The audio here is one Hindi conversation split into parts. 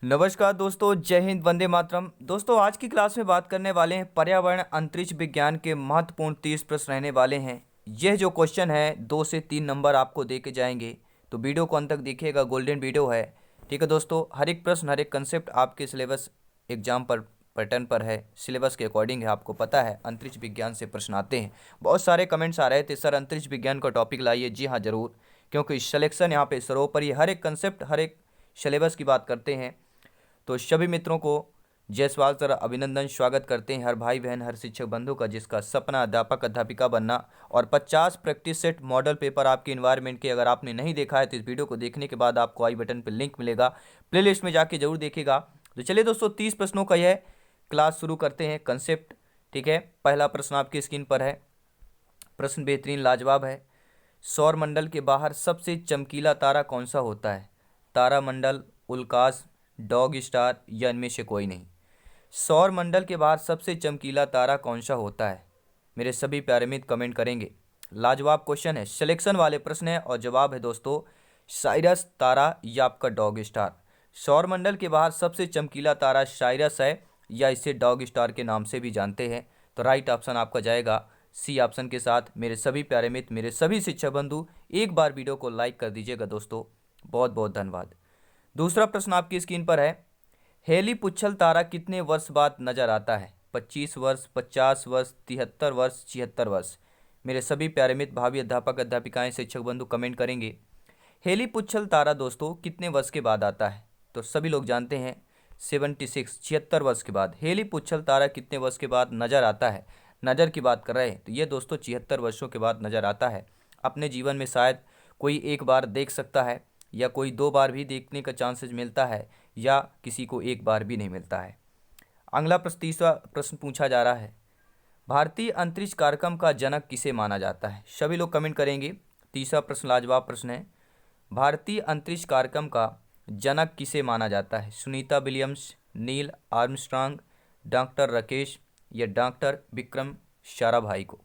नमस्कार दोस्तों, जय हिंद, वंदे मातरम। दोस्तों, आज की क्लास में बात करने वाले हैं पर्यावरण अंतरिक्ष विज्ञान के महत्वपूर्ण 30 प्रश्न रहने वाले हैं। यह जो क्वेश्चन है 2 से 3 नंबर आपको दे के जाएंगे, तो वीडियो को अंत तक देखिएगा, गोल्डन वीडियो है। ठीक है दोस्तों, हर एक प्रश्न हर एक कंसेप्ट आपके सिलेबस एग्जाम पर पैटर्न पर है, सिलेबस के अकॉर्डिंग है। आपको पता है अंतरिक्ष विज्ञान से प्रश्न आते हैं। बहुत सारे कमेंट्स आ रहे थे, सर अंतरिक्ष विज्ञान का टॉपिक लाइए। जी हाँ, ज़रूर, क्योंकि सिलेक्शन यहाँ पे सर्वोपरि, हर एक कंसेप्ट हर एक सिलेबस की बात करते हैं। तो सभी मित्रों को जयसवाल सर अभिनंदन, स्वागत करते हैं। हर भाई बहन, हर शिक्षक बंधु का जिसका सपना अध्यापक अध्यापिका बनना, और 50 प्रैक्टिस सेट मॉडल पेपर आपके इन्वायरमेंट के अगर आपने नहीं देखा है तो इस वीडियो को देखने के बाद आपको आई बटन पर लिंक मिलेगा, प्लेलिस्ट में जाके जरूर देखिएगा। तो चलिए दोस्तों, 30 प्रश्नों का यह क्लास शुरू करते हैं, कंसेप्ट। ठीक है, पहला प्रश्न आपकी स्क्रीन पर है। प्रश्न बेहतरीन लाजवाब है। सौर मंडल के बाहर सबसे चमकीला तारा कौन सा होता है? तारामंडल, उल्कास, डॉग स्टार या इनमें से कोई नहीं। सौर मंडल के बाहर सबसे चमकीला तारा कौन सा होता है? मेरे सभी प्यारे मित्र कमेंट करेंगे। लाजवाब क्वेश्चन है, सिलेक्शन वाले प्रश्न है, और जवाब है दोस्तों साइरस तारा या आपका डॉग स्टार। सौर मंडल के बाहर सबसे चमकीला तारा साइरस है, या इसे डॉग स्टार के नाम से भी जानते हैं। तो राइट ऑप्शन आपका जाएगा सी ऑप्शन के साथ। मेरे सभी प्यारे मित्र, मेरे सभी शिक्षक बंधु, एक बार वीडियो को लाइक कर दीजिएगा दोस्तों, बहुत बहुत धन्यवाद। दूसरा प्रश्न आपकी स्क्रीन पर है। हेली पुच्छल तारा कितने वर्ष बाद नजर आता है? 25 वर्ष, 50 वर्ष, 73 वर्ष, 76 वर्ष। मेरे सभी प्यारे मित्र, भावी अध्यापक अध्यापिकाएं, शिक्षक बंधु कमेंट करेंगे। हेली पुच्छल तारा दोस्तों कितने वर्ष के बाद आता है? तो सभी लोग जानते हैं 76, 76 वर्ष के बाद। हेली पुच्छल तारा कितने वर्ष के बाद नजर आता है? नज़र की बात कर रहे हैं तो ये दोस्तों 76 वर्षों के बाद नज़र आता है। अपने जीवन में शायद कोई एक बार देख सकता है, या कोई 2 बार भी देखने का चांसेस मिलता है, या किसी को एक बार भी नहीं मिलता है। अगला प्रश्न, तीसरा प्रश्न पूछा जा रहा है। भारतीय अंतरिक्ष कार्यक्रम का जनक किसे माना जाता है? सभी लोग कमेंट करेंगे। तीसरा प्रश्न लाजवाब प्रश्न है। भारतीय अंतरिक्ष कार्यक्रम का जनक किसे माना जाता है? Sunita Williams, Neil Armstrong, doctor Rakesh या डॉक्टर विक्रम साराभाई को?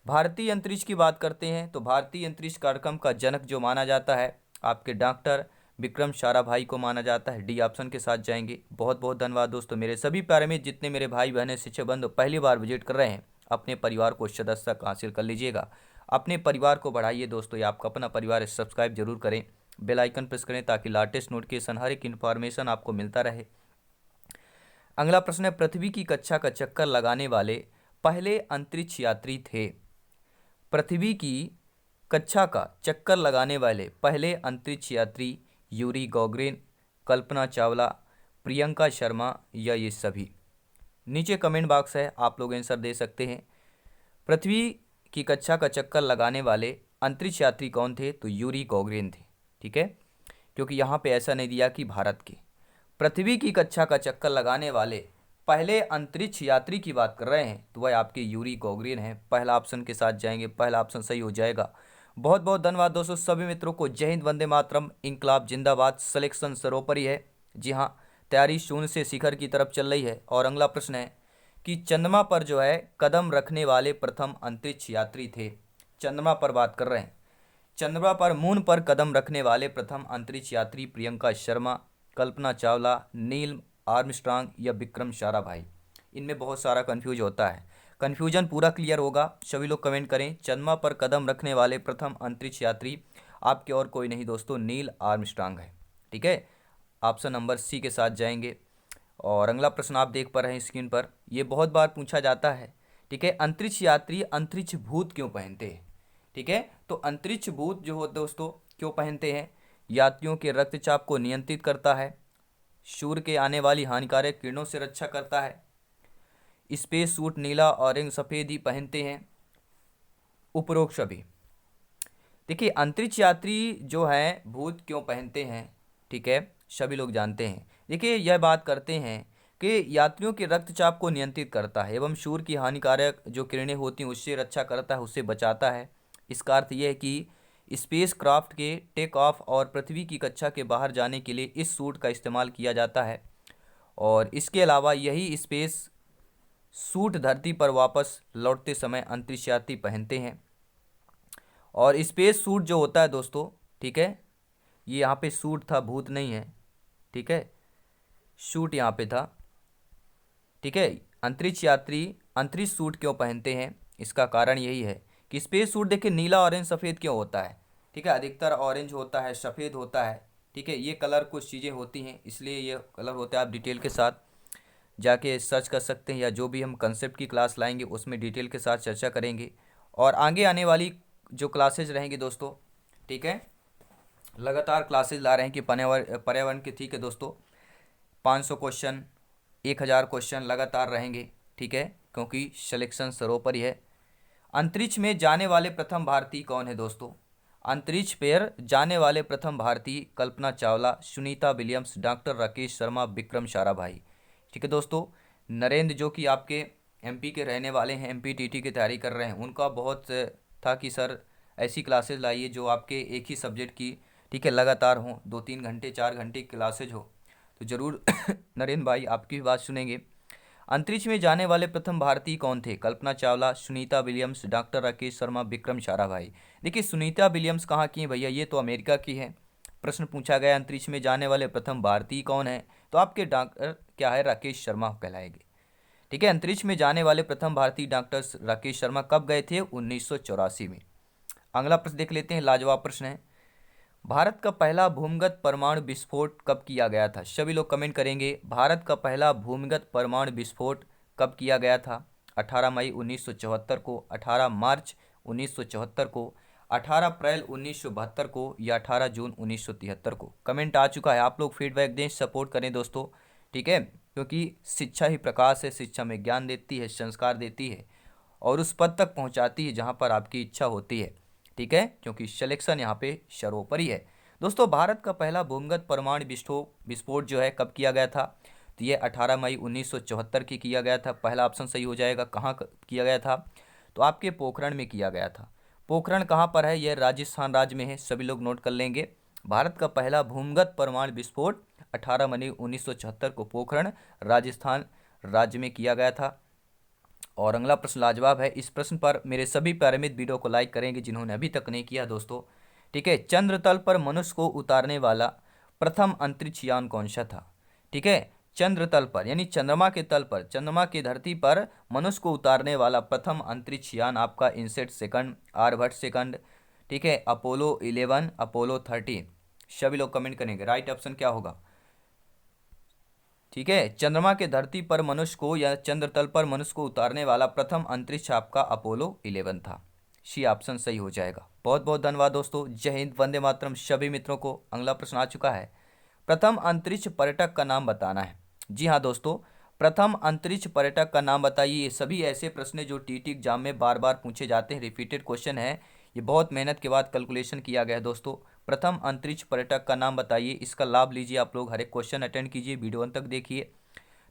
भारतीय अंतरिक्ष की बात करते हैं तो भारतीय अंतरिक्ष कार्यक्रम का जनक जो माना जाता है आपके डॉक्टर विक्रम साराभाई को माना जाता है। डी ऑप्शन के साथ जाएंगे। बहुत बहुत धन्यवाद दोस्तों। मेरे सभी प्यारे मित्र, जितने मेरे भाई बहनें शिक्षक बंधु पहली बार विजिट कर रहे हैं, अपने परिवार को सदस्यता हासिल कर लीजिएगा, अपने परिवार को बढ़ाइए दोस्तों। ये आपका अपना परिवार है, सब्सक्राइब जरूर करें, बेल आइकन प्रेस करें ताकि लेटेस्ट नोटिफिकेशन हर एक इन्फॉर्मेशन आपको मिलता रहे। अगला प्रश्न है, पृथ्वी की कक्षा का चक्कर लगाने वाले पहले अंतरिक्ष यात्री थे? पृथ्वी की कक्षा का चक्कर लगाने वाले पहले अंतरिक्ष यात्री यूरी गॉगरिन, कल्पना चावला, प्रियंका शर्मा या ये सभी? नीचे कमेंट बॉक्स है, आप लोग आंसर दे सकते हैं। पृथ्वी की कक्षा का चक्कर लगाने वाले अंतरिक्ष यात्री कौन थे? तो यूरी गॉगरिन थे। ठीक है, क्योंकि यहाँ पे ऐसा नहीं दिया कि भारत के। पृथ्वी की कक्षा का चक्कर लगाने वाले पहले अंतरिक्ष यात्री की बात कर रहे हैं तो वह आपके यूरी गॉगरिन है। पहला ऑप्शन के साथ जाएंगे, पहला ऑप्शन सही हो जाएगा। बहुत बहुत धन्यवाद दोस्तों। सभी मित्रों को जय हिंद, वंदे मातरम, इंकलाब जिंदाबाद। सिलेक्शन सर्वोपरि है। जी हाँ, तैयारी शून्य से शिखर की तरफ चल रही है। और अगला प्रश्न है कि चंद्रमा पर जो है कदम रखने वाले प्रथम अंतरिक्ष यात्री थे? चंद्रमा पर बात कर रहे हैं। चंद्रमा पर, मून पर कदम रखने वाले प्रथम अंतरिक्ष यात्री प्रियंका शर्मा, कल्पना चावला, नील आर्मस्ट्रांग या विक्रम साराभाई? इनमें बहुत सारा कंफ्यूज होता है, कन्फ्यूजन पूरा क्लियर होगा। सभी लोग कमेंट करें। चंद्रमा पर कदम रखने वाले प्रथम अंतरिक्ष यात्री आपके और कोई नहीं दोस्तों, नील आर्मस्ट्रांग है। ठीक है, ऑप्शन नंबर सी के साथ जाएंगे। और अगला प्रश्न आप देख पा रहे हैं स्क्रीन पर, ये बहुत बार पूछा जाता है। ठीक है, अंतरिक्ष यात्री अंतरिक्ष भूत क्यों पहनते हैं? ठीक है, तो अंतरिक्ष भूत जो हो दोस्तों क्यों पहनते हैं? यात्रियों के रक्तचाप को नियंत्रित करता है, सूर्य के आने वाली हानिकारक किरणों से रक्षा करता है, स्पेस सूट नीला, ऑरेंज, सफ़ेद ही पहनते हैं, उपरोक्त सभी। देखिए, अंतरिक्ष यात्री जो हैं भूत क्यों पहनते हैं? ठीक है, सभी लोग जानते हैं। देखिए, यह बात करते हैं कि यात्रियों के रक्तचाप को नियंत्रित करता है एवं सूर्य की हानिकारक जो किरणें होती हैं उससे रक्षा करता है, उससे बचाता है। इसका अर्थ यह है कि स्पेस क्राफ्ट के टेक ऑफ और पृथ्वी की कक्षा के बाहर जाने के लिए इस सूट का इस्तेमाल किया जाता है। और इसके अलावा यही स्पेस सूट धरती पर वापस लौटते समय अंतरिक्ष यात्री पहनते हैं। और स्पेस सूट जो होता है दोस्तों, ठीक है, ये यहाँ पे सूट था, भूत नहीं है। ठीक है, सूट यहाँ पे था। ठीक है, अंतरिक्ष यात्री अंतरिक्ष सूट क्यों पहनते हैं, इसका कारण यही है कि स्पेस सूट देखिए नीला ऑरेंज सफ़ेद क्यों होता है। ठीक है, अधिकतर ऑरेंज होता है, सफ़ेद होता है। ठीक है, ये कलर कुछ चीज़ें होती हैं इसलिए ये कलर होता है। आप डिटेल के साथ जाके सर्च कर सकते हैं, या जो भी हम कंसेप्ट की क्लास लाएंगे उसमें डिटेल के साथ चर्चा करेंगे। और आगे आने वाली जो क्लासेज रहेंगी दोस्तों, ठीक है, लगातार क्लासेज ला रहे हैं कि पर्यावरण के। ठीक है दोस्तों, 500 क्वेश्चन, 1000 क्वेश्चन लगातार रहेंगे। ठीक है, क्योंकि सिलेक्शन सरोपर ही है। अंतरिक्ष में जाने वाले प्रथम भारतीय कौन है दोस्तों? अंतरिक्ष पर जाने वाले प्रथम भारतीय कल्पना चावला, सुनीता विलियम्स, डॉक्टर राकेश शर्मा, विक्रम साराभाई। ठीक है दोस्तों, नरेंद्र जो कि आपके एमपी के रहने वाले हैं, एमपीटीटी की तैयारी कर रहे हैं, उनका बहुत था कि सर ऐसी क्लासेज लाइए जो आपके एक ही सब्जेक्ट की, ठीक है, लगातार हों, 2-3 घंटे 4 घंटे की क्लासेज हो। तो ज़रूर नरेंद्र भाई आपकी भी बात सुनेंगे। अंतरिक्ष में जाने वाले प्रथम भारतीय कौन थे? Kalpana Chawla, Sunita Williams, doctor Rakesh Sharma, Vikram Sarabhai. देखिए सुनीता विलियम्स कहाँ की हैं भैया? ये तो अमेरिका की है। प्रश्न पूछा गया अंतरिक्ष में जाने वाले प्रथम भारतीय कौन है, तो आपके डॉक्टर क्या है, राकेश शर्मा कहलाएंगे। ठीक है, अंतरिक्ष में जाने वाले प्रथम भारतीय डॉक्टर राकेश शर्मा कब गए थे? 1984 में। अगला प्रश्न देख लेते हैं, लाजवाब प्रश्न है। भारत का पहला भूमिगत परमाणु विस्फोट कब किया गया था? सभी लोग कमेंट करेंगे, भारत का पहला भूमिगत परमाणु विस्फोट कब किया गया था? 18 मई 1974 को, 18 मार्च 1974 को, 18 अप्रैल 1972 को, या 18 जून 1973 को? कमेंट आ चुका है, आप लोग फीडबैक दें, सपोर्ट करें दोस्तों। ठीक है, क्योंकि शिक्षा ही प्रकाश है, शिक्षा में ज्ञान देती है, संस्कार देती है और उस पद तक पहुंचाती है जहां पर आपकी इच्छा होती है। ठीक है, क्योंकि सिलेक्शन यहाँ पे सर्वोपरि है। दोस्तों, भारत का पहला भूमिगत परमाणु विस्फोट जो है कब किया गया था? तो ये 18 मई 1974 की किया गया था। पहला ऑप्शन सही हो जाएगा। कहाँ किया गया था? तो आपके पोखरण में किया गया था। पोखरण कहाँ पर है? यह राजस्थान राज्य में है, सभी लोग नोट कर लेंगे। भारत का पहला भूमिगत परमाणु विस्फोट 18 मई 1974 को पोखरण राजस्थान राज्य में किया गया था। और अगला प्रश्न लाजवाब है। इस प्रश्न पर मेरे सभी पैरामिड वीडियो को लाइक करेंगे जिन्होंने अभी तक नहीं किया दोस्तों। ठीक है, चंद्र तल पर मनुष्य को उतारने वाला प्रथम अंतरिक्ष यान कौन सा था? ठीक है, चंद्र तल पर यानी चंद्रमा के तल पर, चंद्रमा की धरती पर मनुष्य को उतारने वाला प्रथम अंतरिक्ष यान आपका इनसेट सेकंड, आर्यभट्ट सेकंड, ठीक है, अपोलो 11, अपोलो 13। सभी लोग कमेंट करेंगे राइट ऑप्शन क्या होगा। ठीक है, चंद्रमा के धरती पर मनुष्य को या चंद्र तल पर मनुष्य को उतारने वाला प्रथम अंतरिक्ष आपका अपोलो 11 था। सी ऑप्शन सही हो जाएगा। बहुत बहुत धन्यवाद दोस्तों। जय हिंद, वंदे मातरम सभी मित्रों को। अगला प्रश्न आ चुका है, प्रथम अंतरिक्ष पर्यटक का नाम बताना है। जी हाँ दोस्तों, प्रथम अंतरिक्ष पर्यटक का नाम बताइए। ये सभी ऐसे प्रश्न हैं जो टीटी एग्जाम में बार बार पूछे जाते हैं, रिपीटेड क्वेश्चन है, ये बहुत मेहनत के बाद कैलकुलेशन किया गया है दोस्तों। प्रथम अंतरिक्ष पर्यटक का नाम बताइए, इसका लाभ लीजिए आप लोग, हर एक क्वेश्चन अटेंड कीजिए, वीडियो अंत तक देखिए।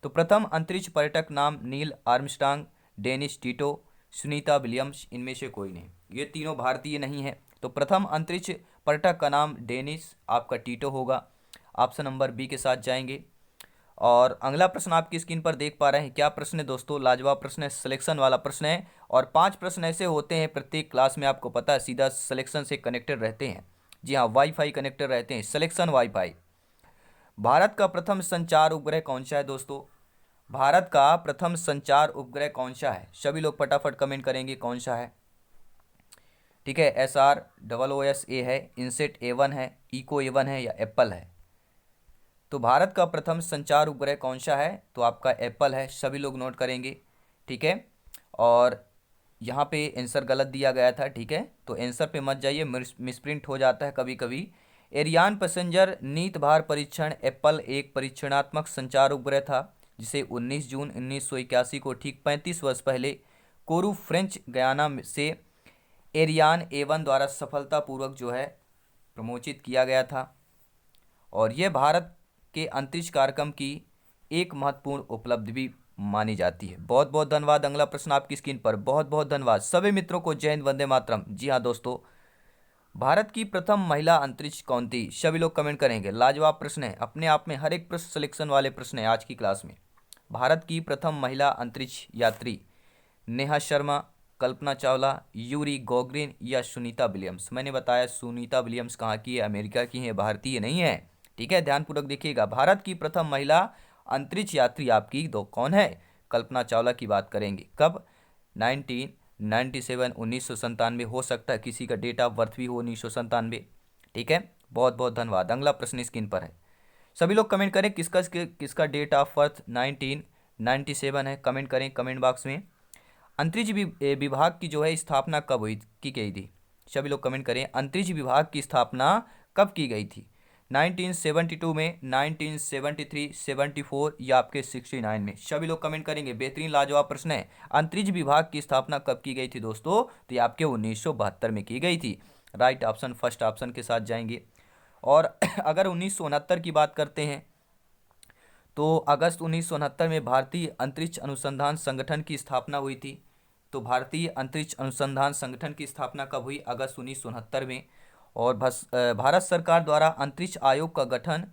तो प्रथम अंतरिक्ष पर्यटक नाम Neil Armstrong, Dennis Tito, Sunita Williams, इनमें से कोई नहीं। ये तीनों भारतीय नहीं है। तो प्रथम अंतरिक्ष पर्यटक का नाम डेनिस आपका टिटो होगा। ऑप्शन नंबर बी के साथ जाएंगे। और अगला प्रश्न आपकी स्क्रीन पर देख पा रहे हैं। क्या प्रश्न है दोस्तों? लाजवाब प्रश्न है, सिलेक्शन वाला प्रश्न है। और 5 प्रश्न ऐसे होते हैं प्रत्येक क्लास में, आपको पता है, सीधा सिलेक्शन से कनेक्टेड रहते हैं। जी हाँ, वाईफाई कनेक्टेड रहते हैं, सिलेक्शन वाईफाई। भारत का प्रथम संचार उपग्रह कौन सा है दोस्तों? भारत का प्रथम संचार उपग्रह कौन सा है? सभी लोग फटाफट कमेंट करेंगे कौन सा है। ठीक है, SROOS-A है, इनसेट A1 है, इको A1 है, या एप्पल है? तो भारत का प्रथम संचार उपग्रह कौन सा है? तो आपका एप्पल है, सभी लोग नोट करेंगे। ठीक है, और यहाँ पे आंसर गलत दिया गया था। ठीक है, तो आंसर पे मत जाइए, मिसप्रिंट हो जाता है कभी कभी। एरियान पैसेंजर नीत भार परीक्षण एप्पल एक परीक्षणात्मक संचार उपग्रह था जिसे 19 जून 1981 को ठीक 35 वर्ष पहले कोरू फ्रेंच गयाना से एरियान A1 द्वारा सफलतापूर्वक जो है प्रमोचित किया गया था। और यह भारत के अंतरिक्ष कार्यक्रम की एक महत्वपूर्ण उपलब्धि भी मानी जाती है। बहुत बहुत धन्यवाद। अगला प्रश्न आपकी स्क्रीन पर। बहुत बहुत धन्यवाद सभी मित्रों को। जय हिंद, वंदे मातरम। जी हाँ दोस्तों, भारत की प्रथम महिला अंतरिक्ष कौन थी? सभी लोग कमेंट करेंगे। लाजवाब प्रश्न है, अपने आप में हर एक प्रश्न सिलेक्शन वाले प्रश्न है आज की क्लास में। भारत की प्रथम महिला अंतरिक्ष यात्री नेहा शर्मा, कल्पना चावला, यूरी गॉगरिन, या सुनीता विलियम्स? मैंने बताया सुनीता विलियम्स कहाँ की है, अमेरिका की है, भारतीय नहीं है। ठीक है, ध्यानपूर्वक देखिएगा। भारत की प्रथम महिला अंतरिक्ष यात्री आपकी दो कौन है? कल्पना चावला की बात करेंगे। कब? 1997, 1997 हो सकता है किसी का डेट ऑफ बर्थ भी हो 1997। ठीक है, बहुत बहुत धन्यवाद। अगला प्रश्न स्क्रीन पर है, सभी लोग कमेंट करें किसका किसका डेट ऑफ बर्थ 1997 है। कमेंट करें कमेंट बॉक्स में। अंतरिक्ष विभाग की जो है स्थापना कब हुई की गई थी? सभी लोग कमेंट करें, अंतरिक्ष विभाग की स्थापना कब की गई थी? 1972 में, 1973, 74 या आपके 69 में? सभी लोग कमेंट करेंगे। बेहतरीन लाजवाब प्रश्न है। अंतरिक्ष विभाग की स्थापना कब की गई थी दोस्तों? तो ये आपके 1972 में की गई थी। राइट ऑप्शन फर्स्ट ऑप्शन के साथ जाएंगे। और अगर 1969 की बात करते हैं तो अगस्त 1969 में भारतीय अंतरिक्ष अनुसंधान संगठन की स्थापना हुई थी। तो भारतीय अंतरिक्ष अनुसंधान संगठन की स्थापना कब हुई? अगस्त 1969 में। और भारत सरकार द्वारा अंतरिक्ष आयोग का गठन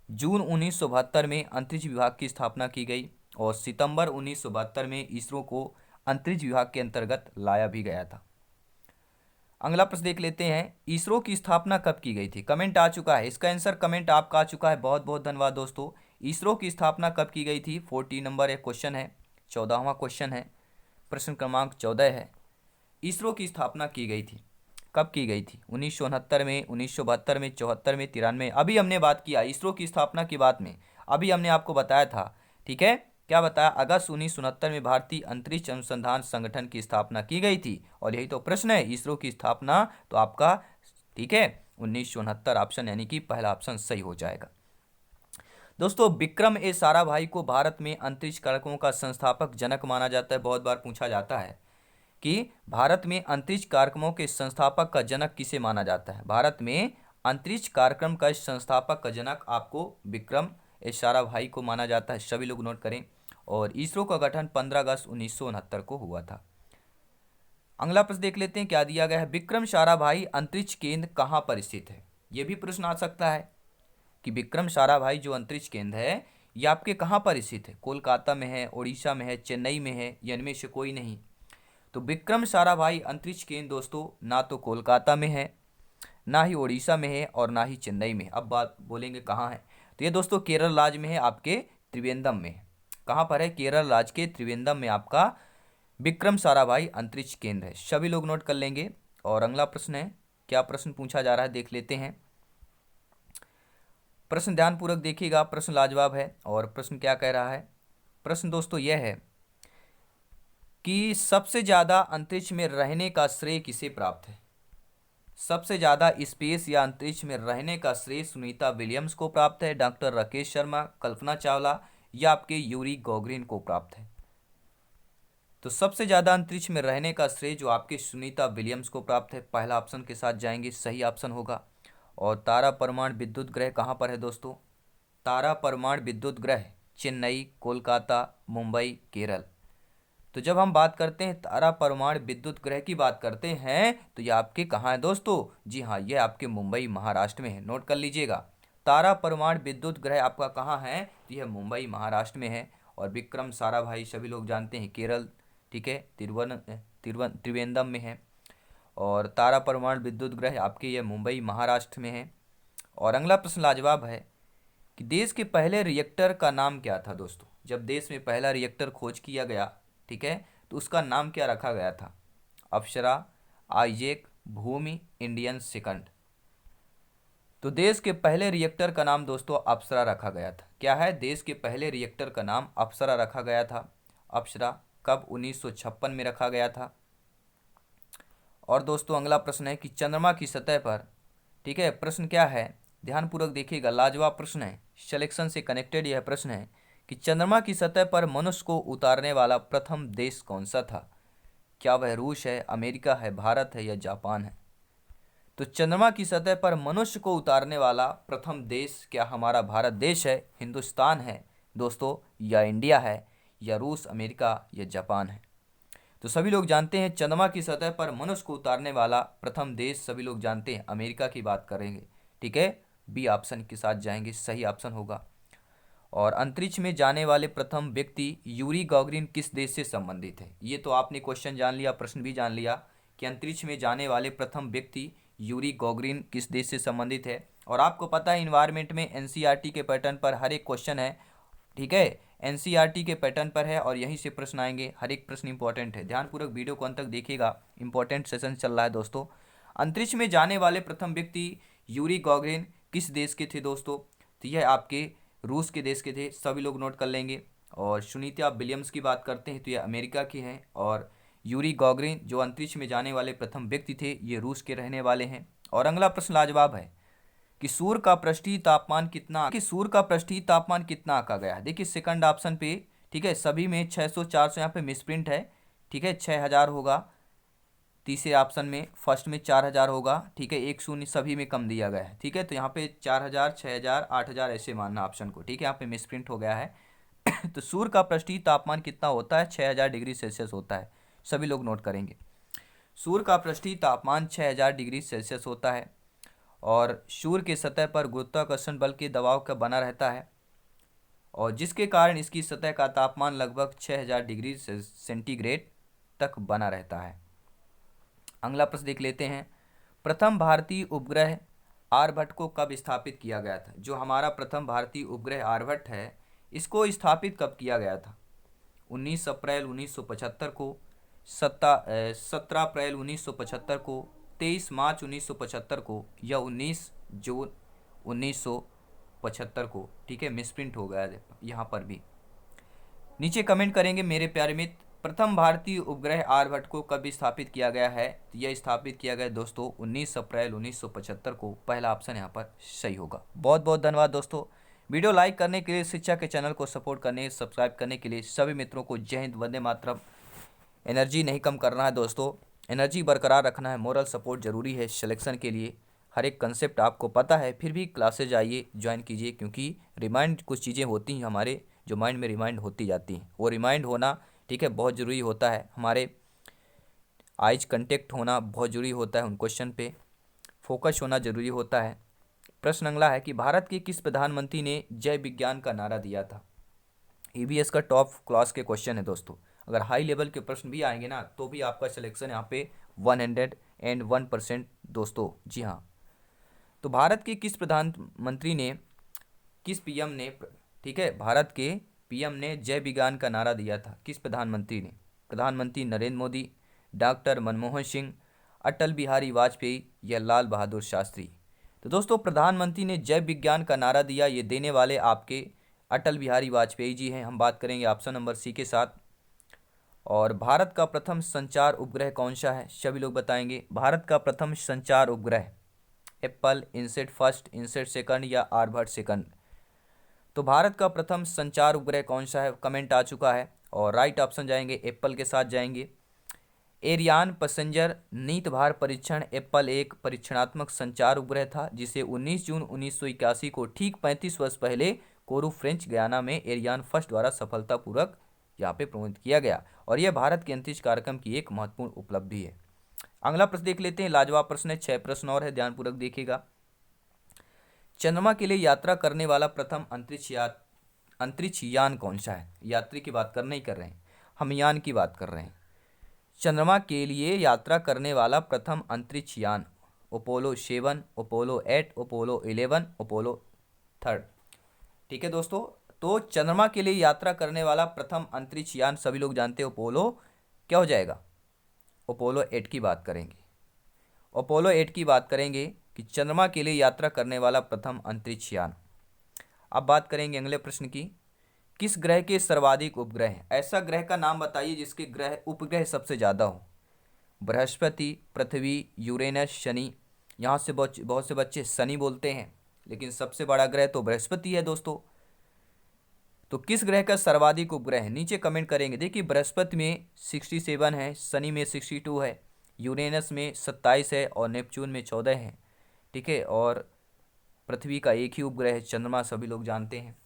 जून 1972 में अंतरिक्ष विभाग की स्थापना की गई। और सितंबर 1972 में इसरो को अंतरिक्ष विभाग के अंतर्गत लाया भी गया था। अगला प्रश्न देख लेते हैं, इसरो की स्थापना कब की गई थी? कमेंट आ चुका है, इसका आंसर कमेंट आपका आ चुका है। बहुत बहुत धन्यवाद दोस्तों। इसरो की स्थापना कब की गई थी? 40 नंबर एक क्वेश्चन है, 14वां क्वेश्चन है, प्रश्न क्रमांक 14 है। इसरो की स्थापना की गई थी, कब की गई थी? 1969 में, 1972 में, 74 में, 93? अभी हमने बात किया इसरो की स्थापना की बात में, अभी हमने आपको बताया था। ठीक है, क्या बताया? अगस्त 1969 में भारतीय अंतरिक्ष अनुसंधान संगठन की स्थापना की गई थी। और यही तो प्रश्न है, इसरो की स्थापना तो आपका ठीक है 1969 ऑप्शन, यानी कि पहला ऑप्शन सही हो जाएगा। दोस्तों, विक्रम ए साराभाई को भारत में अंतरिक्ष कार्यक्रमों का संस्थापक जनक माना जाता है। बहुत बार पूछा जाता है कि भारत में अंतरिक्ष कार्यक्रमों के संस्थापक का जनक किसे माना जाता है? भारत में अंतरिक्ष कार्यक्रम का संस्थापक का जनक आपको विक्रम ए साराभाई को माना जाता है। सभी लोग नोट करें। और इसरो का गठन 15 अगस्त 1969 को हुआ था। अगला प्रश्न देख लेते हैं, क्या दिया गया है? विक्रम साराभाई अंतरिक्ष केंद्र कहाँ पर स्थित है? यह भी प्रश्न आ सकता है कि विक्रम साराभाई जो अंतरिक्ष केंद्र है ये आपके कहाँ पर स्थित है? कोलकाता में है, उड़ीसा में है, चेन्नई में है, या इनमें से कोई नहीं? तो विक्रम साराभाई अंतरिक्ष केंद्र दोस्तों ना तो कोलकाता में है, ना ही उड़ीसा में है, और ना ही चेन्नई में। अब बात बोलेंगे कहाँ है, तो ये दोस्तों केरल राज्य में है, आपके त्रिवेंद्रम में है। कहाँ पर है? केरल राज्य के त्रिवेंद्रम में आपका विक्रम साराभाई अंतरिक्ष केंद्र है। सभी लोग नोट कर लेंगे। और अगला प्रश्न है, क्या प्रश्न पूछा जा रहा है देख लेते हैं। प्रश्न ध्यानपूर्वक देखिएगा, प्रश्न लाजवाब है। और प्रश्न क्या कह रहा है? प्रश्न दोस्तों यह है कि सबसे ज़्यादा अंतरिक्ष में रहने का श्रेय किसे प्राप्त है? सबसे ज़्यादा स्पेस या अंतरिक्ष में रहने का श्रेय सुनीता विलियम्स को प्राप्त है, डॉक्टर राकेश शर्मा, कल्पना चावला, या आपके यूरी गॉगरिन को प्राप्त है? तो सबसे ज़्यादा अंतरिक्ष में रहने का श्रेय जो आपके सुनीता विलियम्स को प्राप्त है, पहला ऑप्शन के साथ जाएंगे, सही ऑप्शन होगा। और तारा परमाणु विद्युत ग्रह कहाँ पर है दोस्तों? तारा परमाणु विद्युत ग्रह चेन्नई, कोलकाता, मुंबई, केरल। तो जब हम बात करते हैं तारा परमाणु विद्युत ग्रह की बात करते हैं तो ये आपके कहाँ है दोस्तों? जी हाँ, ये आपके मुंबई महाराष्ट्र में है। नोट कर लीजिएगा, तारा परमाणु विद्युत ग्रह आपका कहाँ है? तो यह मुंबई महाराष्ट्र में है। और विक्रम साराभाई सभी लोग जानते हैं केरल, ठीक है, त्रिवेंद्रम में है। और तारा परमाणु विद्युत ग्रह आपके यह मुंबई महाराष्ट्र में है। और अगला प्रश्न लाजवाब है कि देश के पहले रिएक्टर का नाम क्या था दोस्तों? जब देश में पहला रिएक्टर खोज किया गया, ठीक है, तो उसका नाम क्या रखा गया था? अप्सरा, आइजैक, भूमि, इंडियन सेकंड। तो देश के पहले रिएक्टर का नाम दोस्तों अप्सरा रखा गया था। क्या है? देश के पहले रिएक्टर का नाम अप्सरा रखा गया था। अप्सरा कब? 1956 में रखा गया था। और दोस्तों अगला प्रश्न है कि चंद्रमा की सतह पर, ठीक है, प्रश्न क्या है ध्यानपूर्वक देखिएगा, लाजवाब प्रश्न है, सिलेक्शन से कनेक्टेड यह प्रश्न है कि चंद्रमा की सतह पर मनुष्य को उतारने वाला प्रथम देश कौन सा था? क्या वह रूस है, अमेरिका है, भारत है, या जापान है? तो चंद्रमा की सतह पर मनुष्य को उतारने वाला प्रथम देश क्या हमारा भारत देश है, हिंदुस्तान है दोस्तों, या इंडिया है, या रूस, अमेरिका, या जापान है? तो सभी लोग जानते हैं चंद्रमा की सतह पर मनुष्य को उतारने वाला प्रथम देश सभी लोग जानते हैं अमेरिका की बात करेंगे, ठीक है, बी ऑप्शन के साथ जाएंगे, सही ऑप्शन होगा। और अंतरिक्ष में जाने वाले प्रथम व्यक्ति यूरी गॉगरिन किस देश से संबंधित है? ये तो आपने क्वेश्चन जान लिया, प्रश्न भी जान लिया कि अंतरिक्ष में जाने वाले प्रथम व्यक्ति यूरी गॉगरिन किस देश से संबंधित है। और आपको पता है इन्वायरमेंट में एनसीईआरटी के पैटर्न पर हर एक क्वेश्चन है ठीक है, एनसीईआरटी के पैटर्न पर है और यहीं से प्रश्न आएंगे। हर एक प्रश्न इंपॉर्टेंट है, ध्यानपूर्वक वीडियो को अंत तक देखिएगा, इंपॉर्टेंट सेशन चल रहा है दोस्तों। अंतरिक्ष में जाने वाले प्रथम व्यक्ति यूरी गॉगरिन किस देश के थे दोस्तों? तो यह आपके रूस के देश के थे, सभी लोग नोट कर लेंगे। और सुनीता विलियम्स की बात करते हैं तो ये अमेरिका की हैं, और यूरी गॉगरिन जो अंतरिक्ष में जाने वाले प्रथम व्यक्ति थे ये रूस के रहने वाले हैं। और अगला प्रश्न लाजवाब है कि सूर्य का पृष्ठीय तापमान कितना, कि सूर्य का पृष्ठीय तापमान कितना आंका गया है? देखिए सेकंड ऑप्शन पे, ठीक है, सभी में 600 400 यहाँ पे मिसप्रिंट है, ठीक है, 6000 होगा। तीसरे ऑप्शन में फर्स्ट में 4000 होगा, ठीक है, एक शून्य सभी में कम दिया गया है, ठीक है, तो यहाँ पे 4000 6000 8000 ऐसे मानना ऑप्शन को, ठीक है, यहाँ पे मिसप्रिंट हो गया है। तो सूर्य का पृष्ठीय तापमान कितना होता है? 6000 डिग्री सेल्सियस होता है, सभी लोग नोट करेंगे। सूर्य का पृष्ठीय तापमान 6000 डिग्री सेल्सियस होता है। और सूर्य के सतह पर गुरुत्वाकर्षण बल के दबाव का बना रहता है, और जिसके कारण इसकी सतह का तापमान लगभग 6000 डिग्री सेंटीग्रेड तक बना रहता है। अगला प्रश्न देख लेते हैं, प्रथम भारतीय उपग्रह आर्यभट्ट को कब स्थापित किया गया था? जो हमारा प्रथम भारतीय उपग्रह आर्यभट्ट है, इसको स्थापित कब किया गया था? 19 अप्रैल 1975 को, 17 अप्रैल 1975 को, 23 मार्च 1975 को, या 19 जून 1975 को, ठीक है, मिसप्रिंट हो गया है यहाँ पर भी। नीचे कमेंट करेंगे मेरे प्यारे मित्र, प्रथम भारतीय उपग्रह आर्यभट्ट को कब स्थापित किया गया है? तो यह स्थापित किया गया दोस्तों 19 अप्रैल 1975 को, पहला ऑप्शन यहाँ पर सही होगा। बहुत बहुत धन्यवाद दोस्तों, वीडियो लाइक करने के लिए, शिक्षा के चैनल को सपोर्ट करने, सब्सक्राइब करने के लिए सभी मित्रों को जय हिंद, वंदे मातरम। एनर्जी नहीं कम करना है दोस्तों, एनर्जी बरकरार रखना है, मोरल सपोर्ट जरूरी है सिलेक्शन के लिए। हर एक कंसेप्ट आपको पता है, फिर भी क्लासेज आइए, ज्वाइन कीजिए, क्योंकि रिमाइंड कुछ चीज़ें होती हैं हमारे जो माइंड में रिमाइंड होती जाती हैं, वो रिमाइंड होना, ठीक है, बहुत ज़रूरी होता है। हमारे आइज कंटेक्ट होना बहुत ज़रूरी होता है, उन क्वेश्चन पे फोकस होना ज़रूरी होता है। प्रश्न अगला है कि भारत के किस प्रधानमंत्री ने जय विज्ञान का नारा दिया था? ईवीएस का टॉप क्लास के क्वेश्चन है दोस्तों, अगर हाई लेवल के प्रश्न भी आएंगे ना तो भी आपका सिलेक्शन यहाँ पे 101% दोस्तों। जी हाँ, तो भारत के किस प्रधानमंत्री ने, किस पीएम ने, ठीक है, भारत के पीएम ने जय विज्ञान का नारा दिया था? किस प्रधानमंत्री ने? प्रधानमंत्री नरेंद्र मोदी, डॉक्टर मनमोहन सिंह, अटल बिहारी वाजपेयी, या लाल बहादुर शास्त्री? तो दोस्तों प्रधानमंत्री ने जय विज्ञान का नारा दिया, ये देने वाले आपके अटल बिहारी वाजपेयी जी हैं। हम बात करेंगे ऑप्शन नंबर सी के साथ। और भारत का प्रथम संचार उपग्रह कौन सा है? सभी लोग बताएंगे। भारत का प्रथम संचार उपग्रह Apple INSAT first, INSAT second, या आर्यभट्ट सेकंड? तो भारत का प्रथम संचार उपग्रह कौन सा है? कमेंट आ चुका है, और राइट ऑप्शन जाएंगे, एप्पल के साथ जाएंगे। एरियान पैसेंजर नीत भार परीक्षण एप्पल एक परीक्षणात्मक संचार उपग्रह था, जिसे 19 जून 1981 को ठीक 35 वर्ष पहले कोरू फ्रेंच गयाना में एरियान फर्स्ट द्वारा सफलतापूर्वक यहाँ पे प्रमोदित किया गया, और यह भारत के अंतरिक्ष कार्यक्रम की एक महत्वपूर्ण उपलब्धि है। अगला प्रश्न देख लेते हैं, लाजवाब प्रश्न है, 6 प्रश्न और है, ध्यानपूर्वक देखिएगा। चंद्रमा के लिए यात्रा करने वाला प्रथम अंतरिक्ष यान कौन सा है? यात्री की बात कर नहीं कर रहे हैं हम, यान की बात कर रहे हैं। चंद्रमा के लिए यात्रा करने वाला प्रथम अंतरिक्ष यान अपोलो 7, अपोलो 8, अपोलो 11, अपोलो 3, ठीक है दोस्तों। तो चंद्रमा के लिए यात्रा करने वाला प्रथम अंतरिक्ष यान सभी लोग जानते हैं, अपोलो क्या हो जाएगा? अपोलो 8 की बात करेंगे, अपोलो 8 की बात करेंगे कि चंद्रमा के लिए यात्रा करने वाला प्रथम अंतरिक्ष यान। अब बात करेंगे अगले प्रश्न की, किस ग्रह के सर्वाधिक उपग्रह हैं? ऐसा ग्रह का नाम बताइए जिसके ग्रह उपग्रह सबसे ज़्यादा हो। बृहस्पति, पृथ्वी, यूरेनस, शनि। यहाँ से बहुत से बच्चे शनि बोलते हैं, लेकिन सबसे बड़ा ग्रह तो बृहस्पति है दोस्तों। तो किस ग्रह का सर्वाधिक उपग्रह है? नीचे कमेंट करेंगे। देखिए बृहस्पति में 67 है, शनि में 62 है, यूरेनस में 27 है, और नेपच्यून में 14 है, ठीक है। और पृथ्वी का एक ही उपग्रह है, चंद्रमा, सभी लोग जानते हैं।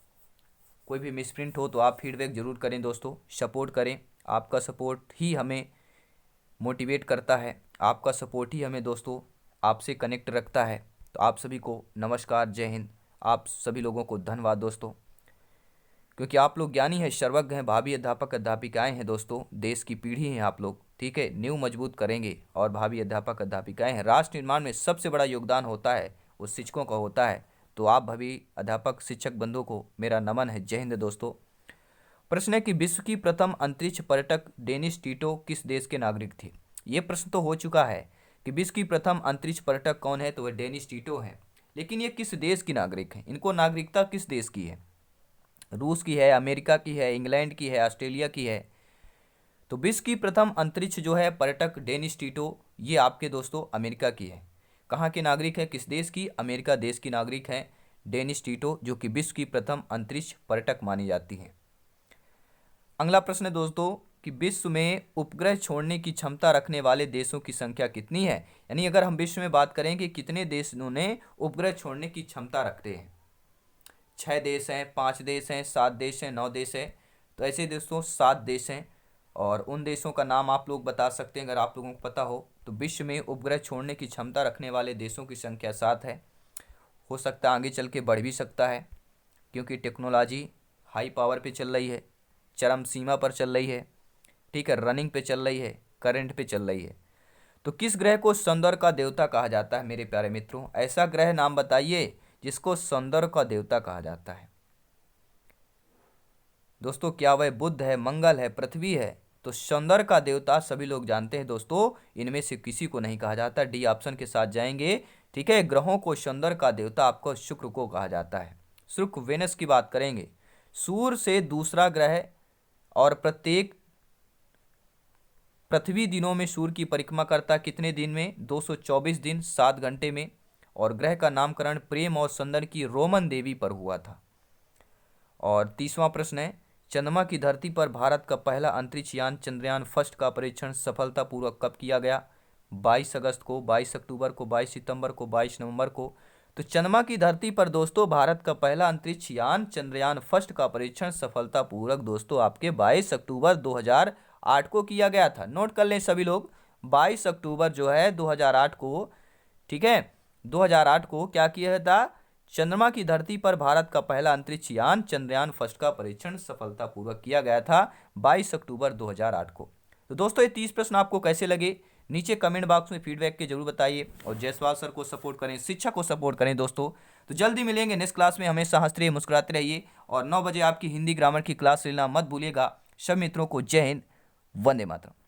कोई भी मिसप्रिंट हो तो आप फीडबैक जरूर करें दोस्तों, सपोर्ट करें, आपका सपोर्ट ही हमें मोटिवेट करता है, आपका सपोर्ट ही हमें दोस्तों आपसे कनेक्ट रखता है। तो आप सभी को नमस्कार, जय हिंद, आप सभी लोगों को धन्यवाद दोस्तों, क्योंकि आप लोग ज्ञानी हैं, सर्वज्ञ हैं, भावी अध्यापक अध्यापिकाएं हैं दोस्तों, देश की पीढ़ी हैं आप लोग, ठीक है। नींव मजबूत करेंगे और भावी अध्यापक अध्यापिकाएं हैं। राष्ट्र निर्माण में सबसे बड़ा योगदान होता है वो शिक्षकों का होता है, तो आप भावी अध्यापक शिक्षक बंधुओं को मेरा नमन है। जय हिंद दोस्तों। प्रश्न है कि विश्व की प्रथम अंतरिक्ष पर्यटक डेनिस टिटो किस देश के नागरिक थे। ये प्रश्न तो हो चुका है कि विश्व की प्रथम अंतरिक्ष पर्यटक कौन है, तो वह डेनिस टिटो है। लेकिन ये किस देश की नागरिक है, इनको नागरिकता किस देश की है? रूस की है, अमेरिका की है, इंग्लैंड की है, ऑस्ट्रेलिया की है? तो विश्व की प्रथम अंतरिक्ष जो है पर्यटक डेनिस टिटो, ये आपके दोस्तों अमेरिका की है। कहाँ के नागरिक है, किस देश की? अमेरिका देश की नागरिक है डेनिस टिटो, जो कि विश्व की प्रथम अंतरिक्ष पर्यटक मानी जाती है। अगला प्रश्न है दोस्तों कि विश्व में उपग्रह छोड़ने की क्षमता रखने वाले देशों की संख्या कितनी है। यानी अगर हम विश्व में बात करें कि कितने देशों ने उपग्रह छोड़ने की क्षमता रखते हैं, 6 देश हैं, 5 देश हैं, 7 देश हैं, 9 देश हैं। तो ऐसे दोस्तों 7 देश हैं और उन देशों का नाम आप लोग बता सकते हैं अगर आप लोगों को पता हो। तो विश्व में उपग्रह छोड़ने की क्षमता रखने वाले देशों की संख्या 7 है। हो सकता है आगे चल के बढ़ भी सकता है, क्योंकि टेक्नोलॉजी हाई पावर पे चल रही है, चरम सीमा पर चल रही है, ठीक है, रनिंग पे चल रही है, करंट पे चल रही है। तो किस ग्रह को सौंदर्य का देवता कहा जाता है मेरे प्यारे मित्रों? ऐसा ग्रह नाम बताइए जिसको सौंदर्य का देवता कहा जाता है। दोस्तों क्या वह बुध है, मंगल है, पृथ्वी है? तो सौंदर्य का देवता सभी लोग जानते हैं दोस्तों, इनमें से किसी को नहीं कहा जाता। डी ऑप्शन के साथ जाएंगे, ठीक है। ग्रहों को सौंदर्य का देवता आपको शुक्र को कहा जाता है। शुक्र, वेनस की बात करेंगे, सूर्य से दूसरा ग्रह और प्रत्येक पृथ्वी दिनों में सूर्य की परिक्रमा करता कितने दिन में? 224 दिन 7 घंटे में। और ग्रह का नामकरण प्रेम और सौंदर्य की रोमन देवी पर हुआ था। और तीसवां प्रश्न है, चंद्रमा की धरती पर भारत का पहला अंतरिक्ष यान चंद्रयान फर्स्ट का परीक्षण सफलतापूर्वक कब किया गया? 22 अगस्त को, 22 अक्टूबर को, 22 सितंबर को, 22 नवंबर को? तो चंद्रमा की धरती पर दोस्तों भारत का पहला अंतरिक्ष यान चंद्रयान फर्स्ट का परीक्षण सफलतापूर्वक दोस्तों आपके 22 अक्टूबर 2008 को किया गया था। नोट कर लें सभी लोग, 22 अक्टूबर जो है 2008 को, ठीक है, 2008 को क्या किया था? चंद्रमा की धरती पर भारत का पहला अंतरिक्ष यान चंद्रयान फर्स्ट का परीक्षण सफलतापूर्वक किया गया था 22 अक्टूबर 2008 को। तो दोस्तों ये 30 प्रश्न आपको कैसे लगे, नीचे कमेंट बॉक्स में फीडबैक के जरूर बताइए। और जायसवाल सर को सपोर्ट करें, शिक्षा को सपोर्ट करें दोस्तों। तो जल्दी मिलेंगे नेक्स्ट क्लास में। हमेशा हंसते रहिए, मुस्कुराते रहिए। और 9 बजे आपकी हिंदी ग्रामर की क्लास लेना मत भूलिएगा। सब मित्रों को जय हिंद, वंदे मातरम।